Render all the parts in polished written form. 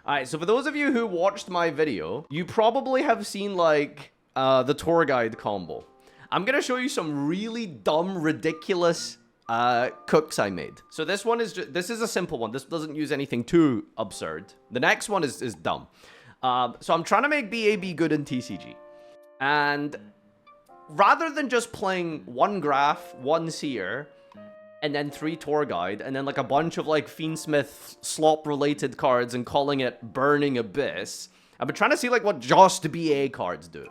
Alright, so for those of you who watched my video, you probably have seen, like, the tour guide combo. I'm gonna show you some really dumb, ridiculous cooks I made. So this one is this is a simple one. This doesn't use anything too absurd. The next one is dumb. So I'm trying to make BA be good in TCG. And rather than just playing one Graph, one Seer, and then 3 tour guide, and then like a bunch of like Fiendsmith slop related cards and calling it Burning Abyss, I've been trying to see like what just BA cards do.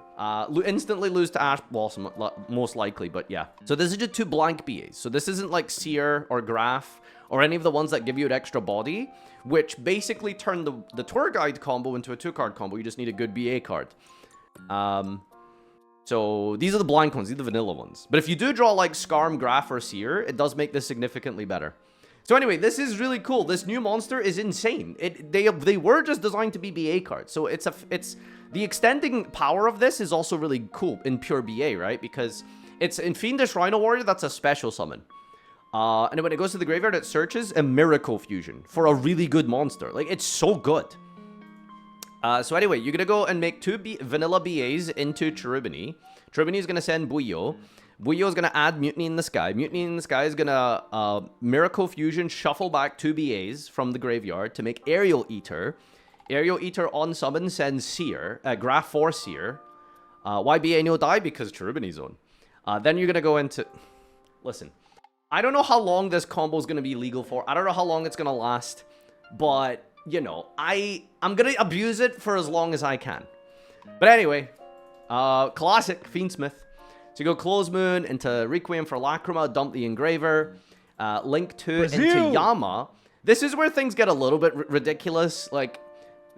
Instantly lose to Ash Blossom, most likely, but yeah. So this is just 2 blank BAs. So this isn't like Seer or Graph or any of the ones that give you an extra body, which basically turn the tour guide combo into a 2-card combo. You just need a good BA card. So these are the blank ones, these are the vanilla ones. But if you do draw like Skarm, Graph, or Seer, it does make this significantly better. So anyway, this is really cool. This new monster is insane. They were just designed to be BA cards. So it's the extending power of this is also really cool in pure BA, right? Because it's in Fiendish Rhino Warrior, that's a special summon. And when it goes to the graveyard, it searches a Miracle Fusion for a really good monster. Like, it's so good. So anyway, you're going to go and make 2 vanilla BAs into Cherubini. Cherubini is going to send Buyo. Buyo is going to add Mutiny in the Sky. Mutiny in the Sky is going to Miracle Fusion, shuffle back 2 BAs from the graveyard to make Aerial Eater. Aerial Eater on summon sends Seer, Graph 4 Seer. Why BA no die? Because Cherubini Zone. Then you're going to go into... Listen, I don't know how long this combo is going to be legal for. I don't know how long it's going to last, but... You know, I'm gonna abuse it for as long as I can. But anyway, classic Fiendsmith. So you go Close Moon into Requiem for Lacrima, dump the Engraver, Link 2 into Yama. This is where things get a little bit ridiculous. Like,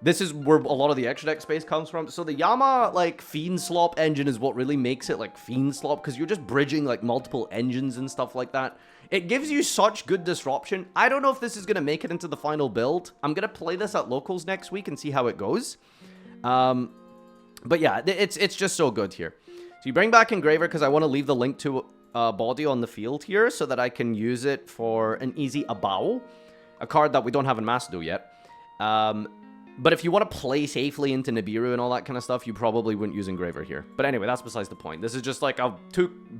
this is where a lot of the extra deck space comes from. So the Yama, like, Fiend Slop engine is what really makes it, like, Fiend Slop, because you're just bridging, like, multiple engines and stuff like that. It gives you such good disruption. I don't know if this is going to make it into the final build. I'm going to play this at locals next week and see how it goes. But yeah, it's just so good here. So you bring back Engraver because I want to leave the Link to body on the field here so that I can use it for an easy Abao, a card that we don't have in Masdo yet. But if you want to play safely into Nibiru and all that kind of stuff, you probably wouldn't use Engraver here. But anyway, that's besides the point. This is just like a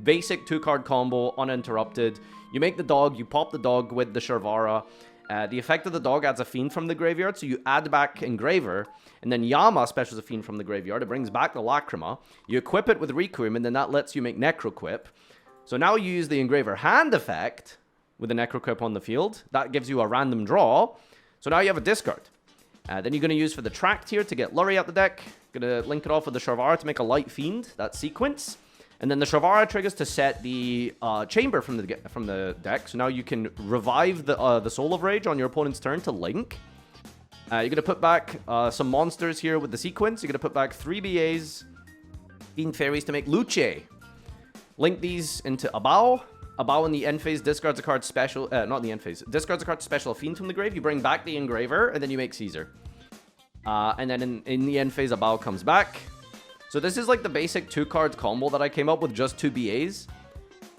basic 2-card combo, uninterrupted. You make the dog, you pop the dog with the Sharvara. The effect of the dog adds a Fiend from the graveyard, so you add back Engraver, and then Yama specials a Fiend from the graveyard. It brings back the Lacrima. You equip it with Requiem, and then that lets you make Necroquip. So now you use the Engraver hand effect with the Necroquip on the field. That gives you a random draw. So now you have a discard. Then you're going to use for the Tract here to get Lurry out the deck. Going to link it off with the Sharvara to make a Light Fiend, that sequence. And then the Sharvara triggers to set the Chamber from the deck. So now you can revive the Soul of Rage on your opponent's turn to link. You're going to put back some monsters here with the sequence. You're going to put back 3 BAs, Fiend Fairies to make Luce. Link these into Abao. Abao in the end phase discards a card special, not in the end phase, discards a card special Fiend from the grave. You bring back the Engraver, and then you make Caesar. And then in the end phase, Abao comes back. So this is like the basic 2-card combo that I came up with, just 2 BAs.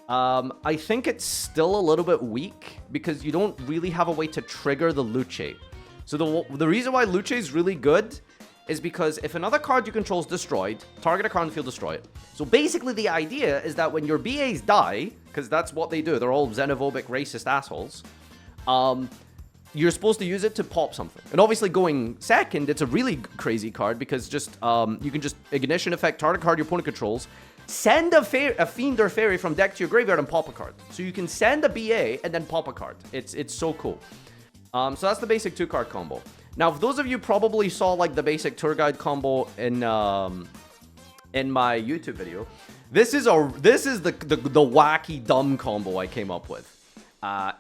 I think it's still a little bit weak because you don't really have a way to trigger the Luce. So the reason why Luce is really good is because if another card you control is destroyed, target a card on the field, destroy it. So basically the idea is that when your BAs die, because that's what they do, they're all xenophobic, racist assholes, you're supposed to use it to pop something. And obviously going second, it's a really crazy card because just you can just Ignition Effect, target card your opponent controls, send a Fiend or Fairy from deck to your graveyard and pop a card. So you can send a BA and then pop a card. It's so cool. So that's the basic 2-card combo. Now, for those of you probably saw like the basic tour guide combo in my YouTube video, this is the wacky dumb combo I came up with.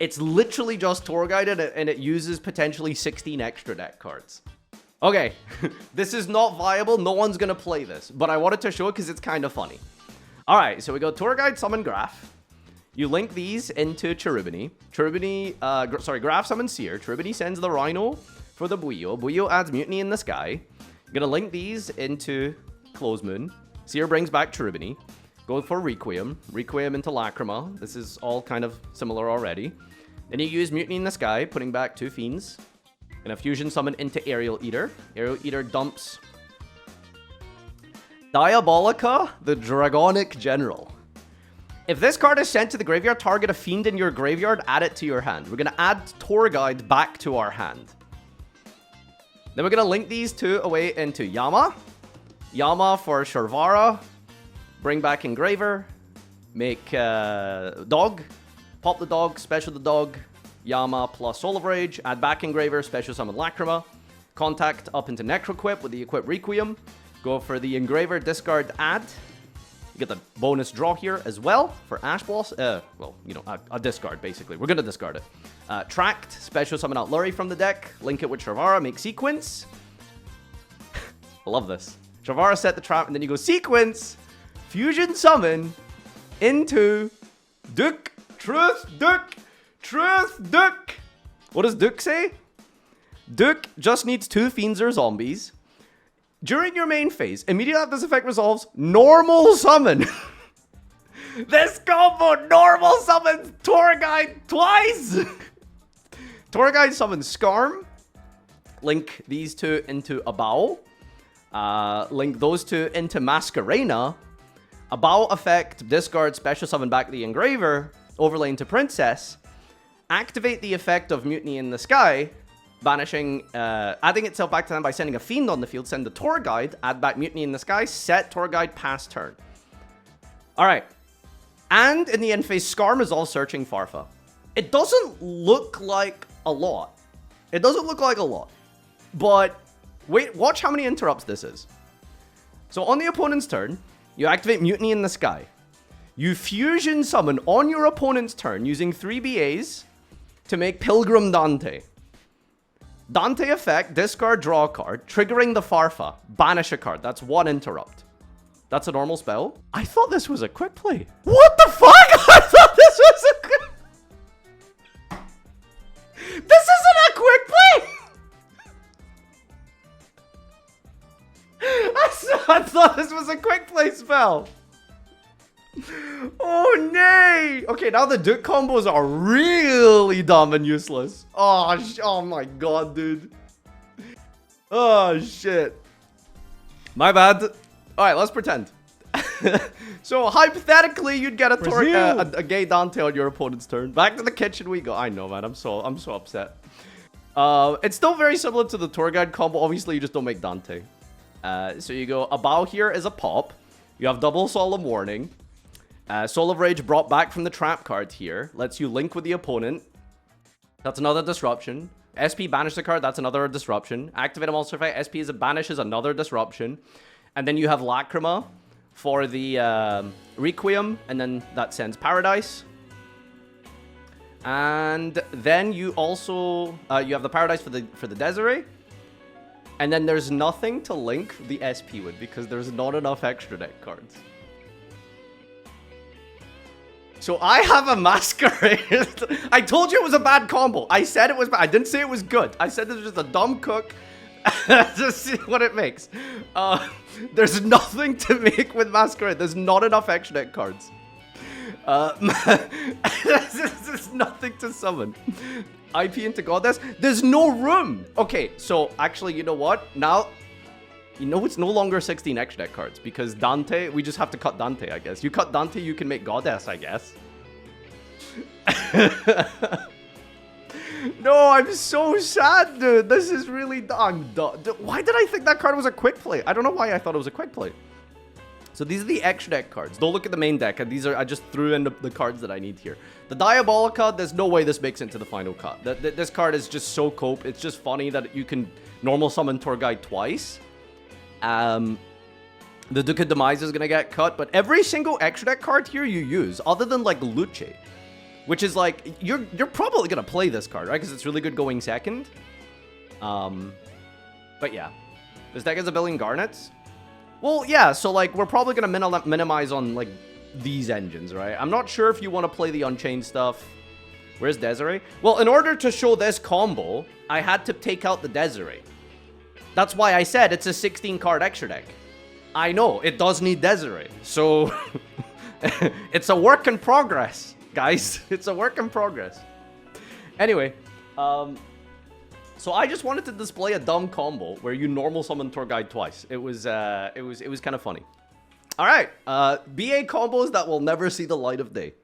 It's literally just tour guided and it uses potentially 16 extra deck cards. Okay, this is not viable. No one's gonna play this, but I wanted to show it because it's kind of funny. All right, so we go tour guide, summon Graph. You link these into Cherubini. Graph summon Seer. Cherubini sends the Rhino for the Buyo. Buyo adds Mutiny in the Sky. You're gonna link these into Close Moon. Seer brings back Cherubini. Go for Requiem. Requiem into Lacrima. This is all kind of similar already. Then you use Mutiny in the Sky, putting back 2 Fiends. Gonna fusion summon into Aerial Eater. Aerial Eater dumps Diabolica, the Dragonic General. If this card is sent to the graveyard, target a fiend in your graveyard, add it to your hand. We're gonna add Tour Guide back to our hand. Then we're gonna link these two away into Yama. Yama for Sharvara. Bring back Engraver. Make Dog. Pop the Dog, special the Dog. Yama plus Soul of Rage. Add back Engraver, special summon Lacrima. Contact up into Necroquip with the Equip Requiem. Go for the Engraver, discard, add. You get the bonus draw here as well for Ash Blossom. Well, you know, a discard, basically. We're gonna discard it. Tract, special summon out Lurry from the deck. Link it with Sharvara, make Sequence. I love this. Sharvara set the trap, and then you go Sequence, Fusion Summon into Duke, Truth, Duke, Truth, Duke. What does Duke say? Duke just needs 2 fiends or zombies. During your main phase, immediately after this effect resolves, normal summon. This combo normal summons Tour Guide twice. Tour Guide summons Skarm. Link these two into a bow. Link those two into Masquerena. A bow effect, discard, special summon back the Engraver. Overlay into Princess. Activate the effect of Mutiny in the Sky. Banishing, adding itself back to hand by sending a fiend on the field. Send the Tour Guide, add back Mutiny in the Sky, set Tour Guide past turn. Alright. And in the end phase, Skarm is all searching Farfa. It doesn't look like a lot. It doesn't look like a lot. But, wait, watch how many interrupts this is. So on the opponent's turn, you activate Mutiny in the Sky. You fusion summon on your opponent's turn using 3 BAs to make Pilgrim Dante. Dante effect, discard, draw a card, triggering the Farfa, banish a card. That's 1 interrupt. That's a normal spell. I thought this was a quick play. What the fuck? I thought this was a quick... This isn't a quick play! I thought this was a quick play spell. Oh, nay! Okay, now the Duke combos are really dumb and useless. Oh my god, dude. Oh, shit. My bad. Alright, let's pretend. So, hypothetically, you'd get a gay Dante on your opponent's turn. Back to the kitchen we go. I know, man. I'm so upset. It's still very similar to the Tour Guide combo. Obviously, you just don't make Dante. So you go, a bow here is a pop. You have double Solemn Warning. Soul of Rage brought back from the trap card here. Lets you link with the opponent. That's another disruption. SP banish the card. That's another disruption. Activate a monster effect. SP is a banish is another disruption. And then you have Lacrima for the Requiem. And then that sends Paradise. And then you also... you have the Paradise for the Desiree. And then there's nothing to link the SP with because there's not enough extra deck cards. So I have a Masquerade. I told you it was a bad combo. I said it was bad. I didn't say it was good. I said this was just a dumb cook. Just see what it makes. There's nothing to make with Masquerade. There's not enough extra deck cards. There's nothing to summon. IP into Goddess. There's no room. Okay, so actually, you know what? Now, you know it's no longer 16 extra deck cards because Dante, we just have to cut Dante, I guess. You cut Dante, you can make Goddess, I guess. No, I'm so sad, dude. This is really... I'm done. Why did I think that card was a quick play? I don't know why I thought it was a quick play. So these are the extra deck cards. Don't look at the main deck. These are, I just threw in the cards that I need here. The Diabolica, there's no way this makes it into the final cut. This card is just so cope. It's just funny that you can normal summon Tour Guide twice. The Duke of Demise is going to get cut. But every single extra deck card here you use, other than like Luce, which is like, you're probably going to play this card, right? Because it's really good going second. But yeah. This deck is a billion Garnets. Well, yeah, so, like, we're probably going to minimize on, like, these engines, right? I'm not sure if you want to play the Unchained stuff. Where's Desiree? Well, in order to show this combo, I had to take out the Desiree. That's why I said it's a 16-card extra deck. I know, it does need Desiree. So, it's a work in progress, guys. It's a work in progress. Anyway, So I just wanted to display a dumb combo where you normal summon Torguide twice. It was kind of funny. All right, BA combos that will never see the light of day.